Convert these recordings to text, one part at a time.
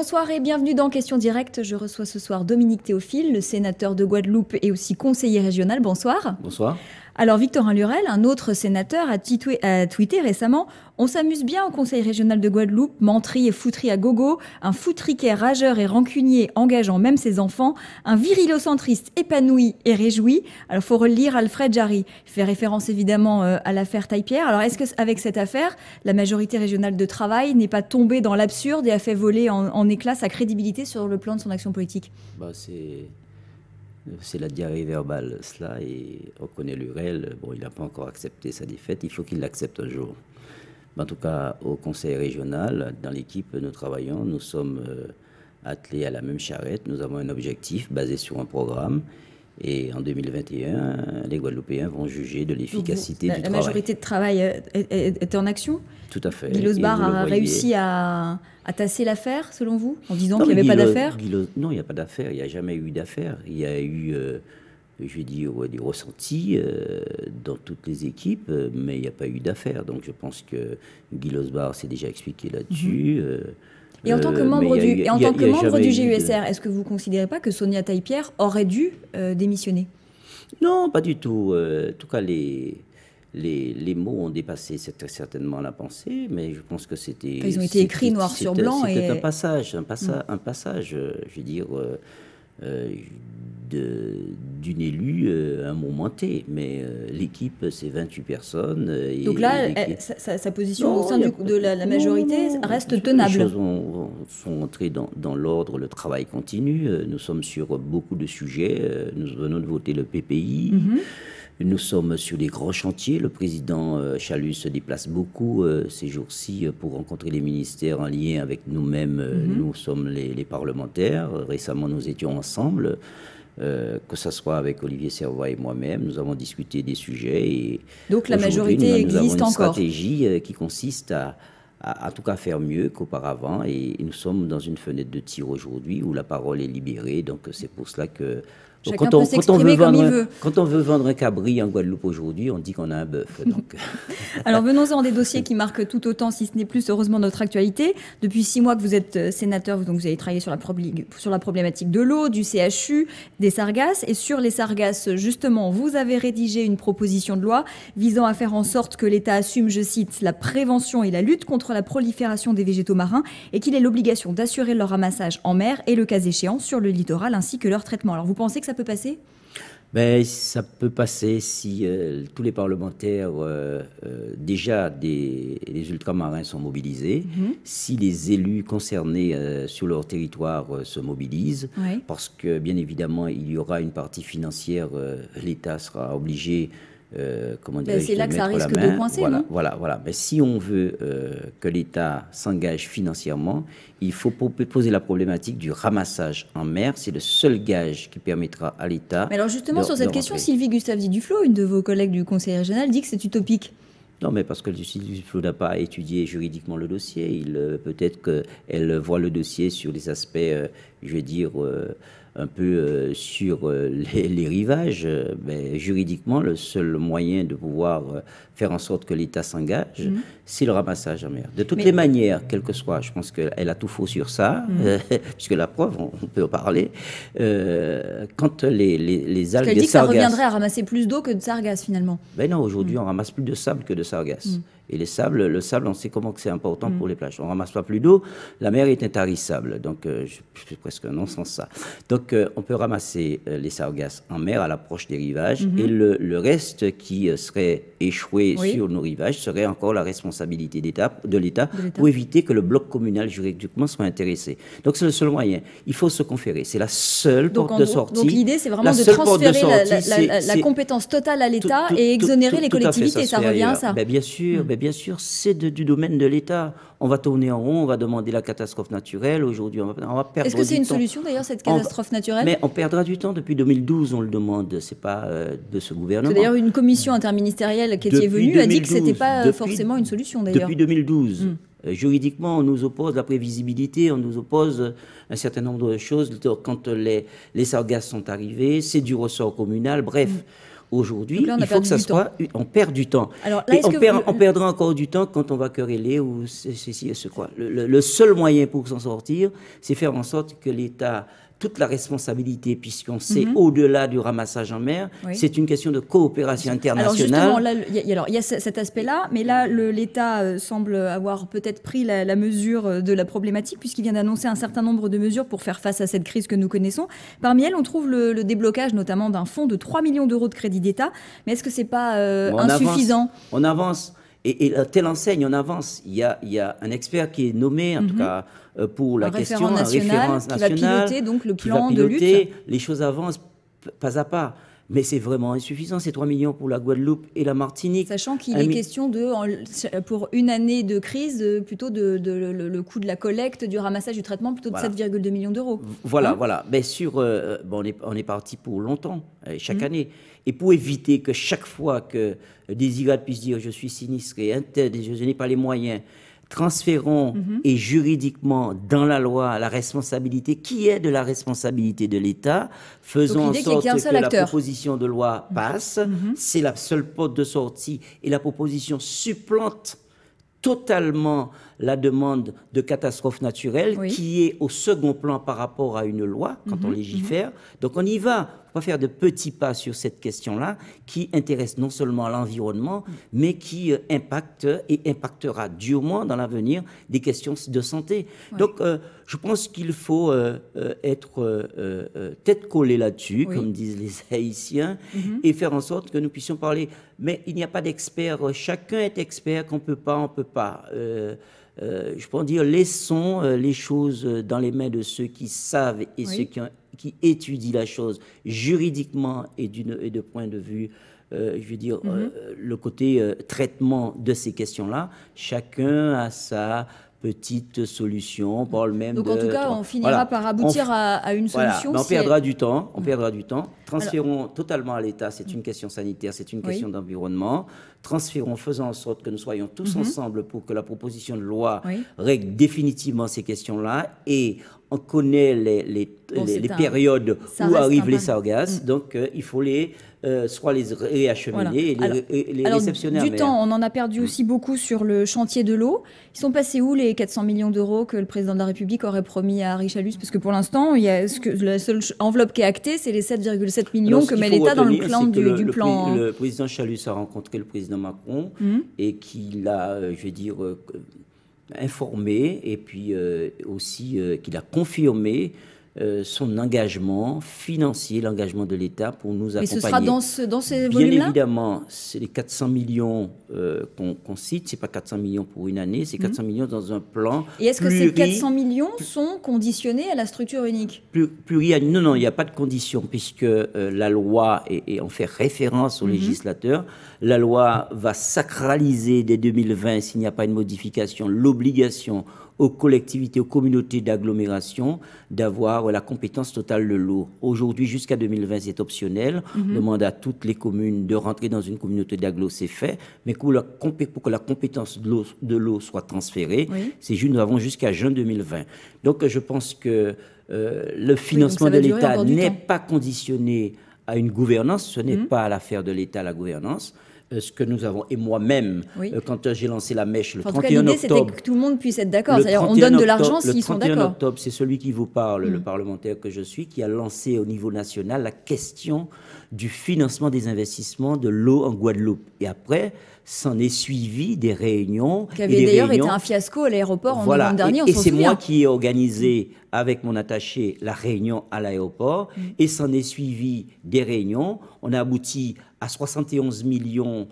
Bonsoir et bienvenue dans Question Directe. Je reçois ce soir Dominique Théophile, le sénateur de Guadeloupe et aussi conseiller régional. Bonsoir. Bonsoir. Alors Victorin Lurel, un autre sénateur, a tweeté récemment « On s'amuse bien au conseil régional de Guadeloupe, menterie et fouterie à gogo, un foutriquet rageur et rancunier engageant même ses enfants, un virilocentriste épanoui et réjoui ». Alors il faut relire Alfred Jarry. Il fait référence évidemment à l'affaire Taille-Pierre. Alors est-ce qu'avec cette affaire, la majorité régionale de travail n'est pas tombée dans l'absurde et a fait voler en éclats sa crédibilité sur le plan de son action politique? C'est la diarrhée verbale, cela, et on connaît Lurel. Bon, il n'a pas encore accepté sa défaite, il faut qu'il l'accepte un jour. Mais en tout cas, au conseil régional, dans l'équipe, nous travaillons, nous sommes attelés à la même charrette, nous avons un objectif basé sur un programme. Et en 2021, les Guadeloupéens vont juger de l'efficacité du travail. La majorité de travail était en action? Tout à fait. Guy Losbar a réussi à tasser l'affaire, selon vous, en disant qu'il n'y avait pas d'affaire? Non, il n'y a pas d'affaire. Il n'y a jamais eu d'affaire. Il y a eu, je vais dire, des ressentis dans toutes les équipes, mais il n'y a pas eu d'affaire. Donc je pense que Guy Losbar s'est déjà expliqué là-dessus. Et en tant que membre du GUSR, est-ce que vous ne considérez pas que Sonia Taille-Pierre aurait dû démissionner? Non, pas du tout. En tout cas, les mots ont dépassé certainement la pensée, mais je pense que c'était... Ils ont été écrits noir sur blanc. C'était un passage, je veux dire, d'une élue un moment T. Mais l'équipe, c'est 28 personnes. Donc là, sa position au sein de la majorité reste tenable. Les choses sont entrées dans l'ordre, le travail continue. Nous sommes sur beaucoup de sujets. Nous venons de voter le PPI. Nous sommes sur des grands chantiers. Le président Chalus se déplace beaucoup ces jours-ci pour rencontrer les ministères en lien avec nous-mêmes. Nous sommes les parlementaires. Récemment, nous étions ensemble, que ce soit avec Olivier Servois et moi-même. Nous avons discuté des sujets. Et donc la majorité existe encore. Nous avons une stratégie qui consiste à en tout cas faire mieux qu'auparavant. Et nous sommes dans une fenêtre de tir aujourd'hui où la parole est libérée. Donc c'est pour cela que... Chacun peut s'exprimer comme il veut. Quand on veut vendre un cabri en Guadeloupe aujourd'hui, on dit qu'on a un bœuf. Alors venons-en des dossiers qui marquent tout autant, si ce n'est plus, heureusement, notre actualité. Depuis 6 mois que vous êtes sénateur, donc vous avez travaillé sur la problématique de l'eau, du CHU, des sargasses. Et sur les sargasses, justement, vous avez rédigé une proposition de loi visant à faire en sorte que l'État assume, je cite, la prévention et la lutte contre la prolifération des végétaux marins et qu'il ait l'obligation d'assurer leur ramassage en mer et, le cas échéant, sur le littoral ainsi que leur traitement. Alors vous pensez que ça peut passer? Ça peut passer si tous les parlementaires, déjà les ultramarins sont mobilisés, si les élus concernés sur leur territoire se mobilisent, parce que bien évidemment il y aura une partie financière, l'État sera obligé c'est là que ça risque de coincer, non? Voilà. Mais si on veut que l'État s'engage financièrement, il faut poser la problématique du ramassage en mer. C'est le seul gage qui permettra à l'État... Mais alors justement, sur cette question, Sylvie Gustave-Duflo, une de vos collègues du Conseil régional, dit que c'est utopique. Non, mais parce que Sylvie Duflo n'a pas étudié juridiquement le dossier. Peut-être qu'elle voit le dossier sur les aspects, je vais dire... un peu sur les rivages, mais juridiquement, le seul moyen de pouvoir faire en sorte que l'État s'engage, c'est le ramassage en mer. De toutes les manières, quel que soit, je pense qu'elle a tout faux sur ça, puisque la preuve, on peut en parler. Quand les algues elle dit que sargasses... ça reviendrait à ramasser plus d'eau que de sargasses, finalement. Ben non, aujourd'hui, on ramasse plus de sable que de sargasses. Et le sable, on sait comment que c'est important pour les plages. On ne ramasse pas plus d'eau, la mer est intarissable. Donc, c'est presque un non-sens ça. Donc, on peut ramasser les sargasses en mer à l'approche des rivages et le reste qui serait échoué sur nos rivages serait encore la responsabilité de l'État pour éviter que le bloc communal juridiquement soit intéressé. Donc, c'est le seul moyen. Il faut se conférer. C'est la seule porte de sortie. Donc, l'idée, c'est vraiment de transférer la compétence totale à l'État et exonérer les collectivités. Ça revient à ça. Bien sûr, c'est du domaine de l'État. On va tourner en rond, on va demander la catastrophe naturelle. Aujourd'hui, on va perdre du temps. Est-ce que c'est une solution, d'ailleurs, cette catastrophe naturelle? Mais on perdra du temps. Depuis 2012, on le demande. C'est pas de ce gouvernement. D'ailleurs, une commission interministérielle qui était venue a dit que c'était pas forcément une solution, d'ailleurs. Depuis 2012. Juridiquement, on nous oppose la prévisibilité, on nous oppose un certain nombre de choses. Quand les sargasses sont arrivées, c'est du ressort communal. Bref, Aujourd'hui, Donc là, il faut que ça soit... On perd du temps. Alors, là, et on perdra encore du temps quand on va quereller ou ceci et ce quoi. Le seul moyen pour s'en sortir, c'est faire en sorte que l'État... toute la responsabilité, puisqu'on sait au-delà du ramassage en mer, c'est une question de coopération internationale. Alors justement, là, il y a cet aspect-là, mais là, l'État semble avoir peut-être pris la mesure de la problématique, puisqu'il vient d'annoncer un certain nombre de mesures pour faire face à cette crise que nous connaissons. Parmi elles, on trouve le déblocage notamment d'un fonds de 3 millions d'euros de crédit d'État, mais est-ce que c'est pas insuffisant ? On avance. Et telle enseigne, on avance. Il y a un expert qui est nommé, en tout cas, pour la question, un référence national, qui va piloter donc le plan de lutte. Les choses avancent pas à pas. Mais c'est vraiment insuffisant, ces 3 millions pour la Guadeloupe et la Martinique. Sachant qu'il est question pour une année de crise, plutôt le coût de la collecte, du ramassage, du traitement, plutôt de 7,2 millions d'euros. Voilà. Mais on est parti pour longtemps, chaque année. Et pour éviter que chaque fois que des IGAD puissent dire je suis sinistré, je n'ai pas les moyens, transférons et juridiquement dans la loi la responsabilité qui est de la responsabilité de l'État, faisons en sorte que la proposition de loi passe, c'est la seule porte de sortie et la proposition supplante totalement la demande de catastrophe naturelle qui est au second plan par rapport à une loi quand on légifère. Donc on y va. On va faire de petits pas sur cette question-là qui intéresse non seulement l'environnement, mais qui impacte et impactera durement dans l'avenir des questions de santé. Donc, je pense qu'il faut être tête collée là-dessus, comme disent les Haïtiens, et faire en sorte que nous puissions parler. Mais il n'y a pas d'expert. Chacun est expert, qu'on peut pas, on peut pas. Je peux dire, laissons les choses dans les mains de ceux qui savent et ceux qui étudient la chose juridiquement et de point de vue, je veux dire, le côté traitement de ces questions-là. Chacun a sa petite solution. On parle même donc en tout cas, on finira par aboutir à une solution. Mais on perdra du temps. Transférons totalement à l'État. C'est une question sanitaire, c'est une question d'environnement. Transférons, faisons en sorte que nous soyons tous ensemble pour que la proposition de loi règle définitivement ces questions-là. Et on connaît les périodes où arrivent les sargasses. Donc, il faut soit les réacheminer et les réceptionner. Du temps, on en a perdu aussi beaucoup sur le chantier de l'eau. Ils sont passés où les 400 millions d'euros que le président de la République aurait promis à Richalus? Parce que pour l'instant, la seule enveloppe qui est actée, c'est les 7,7 millions que met l'État dans le plan du plan. Le président Chalus a rencontré le président Macron et qu'il a, je vais dire, informé et puis aussi qu'il a confirmé son engagement financier, l'engagement de l'État pour nous accompagner. Mais ce sera dans ces volumes-là ? Bien évidemment, c'est les 400 millions qu'on cite, c'est pas 400 millions pour une année, c'est 400 millions dans un plan. Et est-ce que ces 400 millions sont conditionnés à la structure unique ? Pluriannuel. Non, il n'y a pas de condition puisque la loi, et on fait référence au législateur, la loi va sacraliser dès 2020, s'il n'y a pas une modification, l'obligation aux collectivités, aux communautés d'agglomération d'avoir la compétence totale de l'eau. Aujourd'hui, jusqu'à 2020, c'est optionnel. On demande à toutes les communes de rentrer dans une communauté d'agglo, c'est fait. Mais pour que la compétence de l'eau soit transférée, nous avons jusqu'à juin 2020. Donc, je pense que le financement de l'État n'est pas conditionné à une gouvernance. Ce n'est pas l'affaire de l'État, la gouvernance. Ce que nous avons, et moi-même, quand j'ai lancé la mèche le 31 octobre... L'idée, c'était que tout le monde puisse être d'accord. C'est-à-dire on donne de l'argent s'ils sont d'accord. Le 31 octobre, c'est celui qui vous parle, le parlementaire que je suis, qui a lancé au niveau national la question du financement des investissements de l'eau en Guadeloupe. Et après, s'en est suivi des réunions. Qui avait d'ailleurs été un fiasco à l'aéroport en novembre dernier, on s'en souvient. Et c'est moi qui ai organisé, avec mon attaché, la réunion à l'aéroport. Et s'en est suivi des réunions. On a abouti à 71 millions,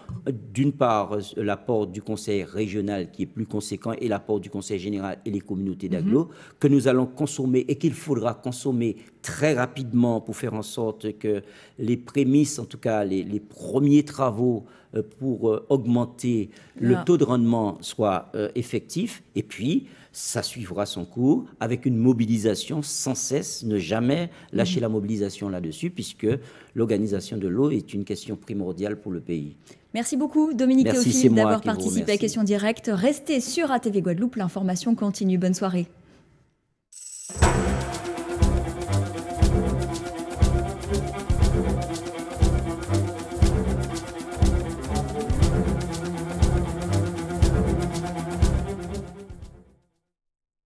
d'une part, l'apport du conseil régional qui est plus conséquent et l'apport du conseil général et les communautés d'agglo, que nous allons consommer et qu'il faudra consommer très rapidement pour faire en sorte que les prémices, en tout cas les premiers travaux pour augmenter le taux de rendement soient effectifs. Et puis, ça suivra son cours avec une mobilisation sans cesse, ne jamais lâcher la mobilisation là-dessus, puisque l'organisation de l'eau est une question primordiale pour le pays. Merci beaucoup, Dominique Théophile, d'avoir participé à Questions Directes. Restez sur ATV Guadeloupe, l'information continue. Bonne soirée.